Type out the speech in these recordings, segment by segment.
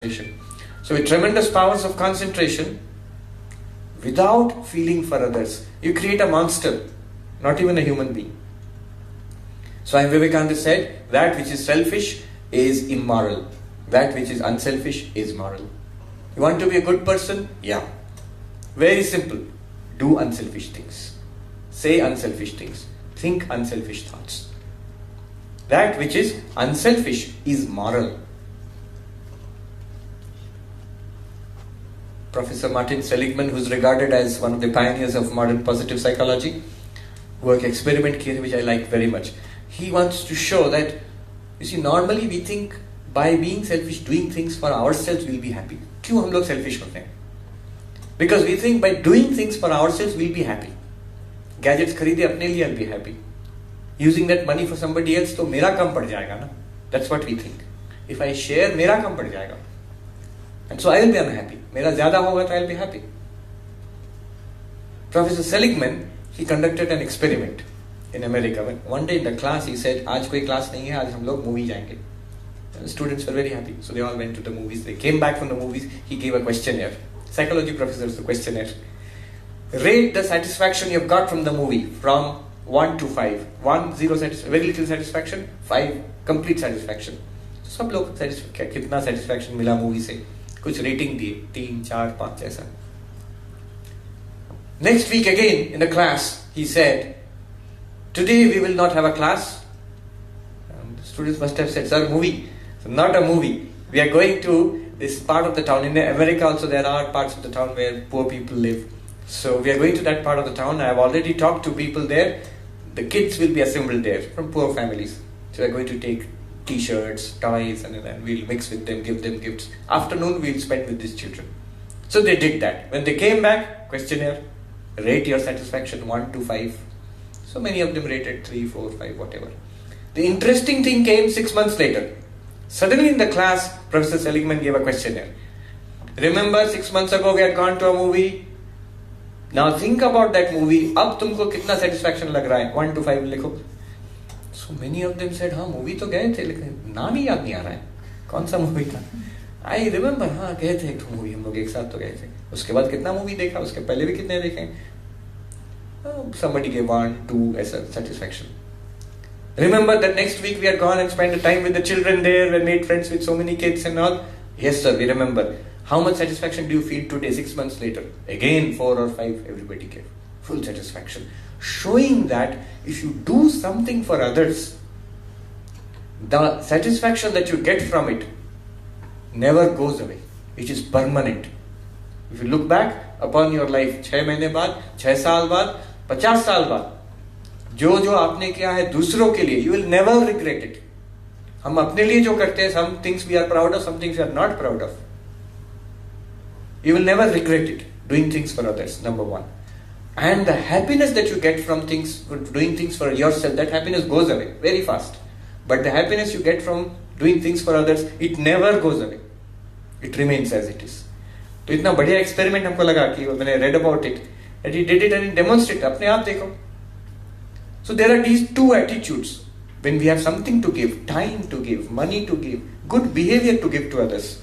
concentration. So with tremendous powers of concentration, without feeling for others, you create a monster, not even a human being. Swami Vivekananda said, that which is selfish is immoral. That which is unselfish is moral. You want to be a good person? Yeah. Very simple. Do unselfish things. Say unselfish things. Think unselfish thoughts. That which is unselfish is moral. Professor Martin Seligman, who is regarded as one of the pioneers of modern positive psychology, work experiment kiya which I like very much. He wants to show that, you see, normally we think by being selfish, doing things for ourselves, we'll be happy. क्यों हम लोग selfish होते हैं? Because we think by doing things for ourselves, we'll be happy. Gadgets खरीदे अपने लिए, I'll be happy. Using that money for somebody else, तो मेरा कम पड़ जाएगा ना? That's what we think. If I share, मेरा कम पड़ जाएगा. And so I will be unhappy. मेरा ज़्यादा होगा तो I will be happy. Professor Seligman, he conducted an experiment in America. One day in the class he said, आज कोई class नहीं है, आज हम लोग movie जाएंगे. And the students were very happy. So they all went to the movies. They came back from the movies. He gave a questionnaire. Psychology professor is the questionnaire. Rate the satisfaction you have got from the movie from 1 to 5. 1, 0 very little satisfaction. 5, complete satisfaction. So सब लोग कितना satisfaction मिला movie से? कुछ rating दिए 3, 4, 5 ऐसा. Next week again in the class he said, today we will not have a class. The students must have said, sir, movie. So not a movie. We are going to this part of the town. In America also there are parts of the town where poor people live. So we are going to that part of the town. I have already talked to people there. The kids will be assembled there from poor families. So we are going to take t-shirts, toys, and we'll mix with them, give them gifts. Afternoon we'll spend with these children. So they did that. When they came back, questionnaire, rate your satisfaction 1 to 5. So many of them rated 3, 4, 5, whatever. The interesting thing came 6 months later. Suddenly in the class, Professor Seligman gave a questionnaire. Remember 6 months ago we had gone to a movie? Now think about that movie. अब तुमको कितना satisfaction लग रहा है? 1 to 5 लिखो. So many of them said, हाँ movie तो गए थे लेकिन नाम ही याद नहीं आ रहा है. कौन सा movie था? I remember, हाँ गए थे एक movie हम लोग एक साथ तो गए थे. उसके बाद कितना movie देखा? उसके पहले भी कितने देखे? Somebody gave 1, 2 as a satisfaction. Remember that next week we had gone and spent the time with the children there and made friends with so many kids and all? Yes sir, we remember. How much satisfaction do you feel today, 6 months later? Again 4 or 5, everybody gave. Full satisfaction. Showing that if you do something for others, the satisfaction that you get from it never goes away. It is permanent. If you look back upon your life, 6 महीने बाद, 6 साल बाद, 50 साल बाद, जो जो आपने किया है दूसरों के लिए, you will never regret it. हम अपने लिए जो करते हैं, some things we are proud of, some things we are not proud of. You will never regret it, doing things for others, number one. And the happiness that you get from things, doing things for yourself, that happiness goes away very fast. But the happiness you get from doing things for others, it never goes away. It remains as it is. तो इतना बढ़िया experiment हमको लगा कि मैंने read about it, and he did it and he demonstrated. अपने आप देखो. So there are these two attitudes. When we have something to give, time to give, money to give, good behavior to give to others,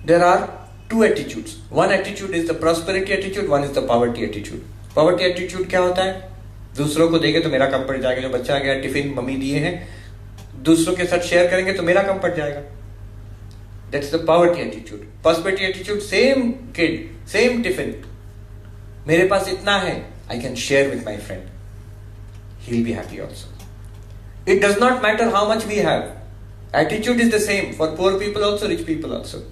there are two attitudes. One attitude is the prosperity attitude, one is the poverty attitude. Poverty attitude क्या होता है? दूसरों को देंगे तो मेरा कम पड़ जाएगा. जो बच्चा आ गया टिफिन मम्मी दिए हैं, दूसरों के साथ शेयर करेंगे तो मेरा कम पड़ जाएगा. That's the poverty attitude. Prosperity attitude, same kid, same tiffin. मेरे पास इतना है, I can share with my friend. He'll be happy also. It does not matter how much we have. Attitude is the same for poor people also, rich people also.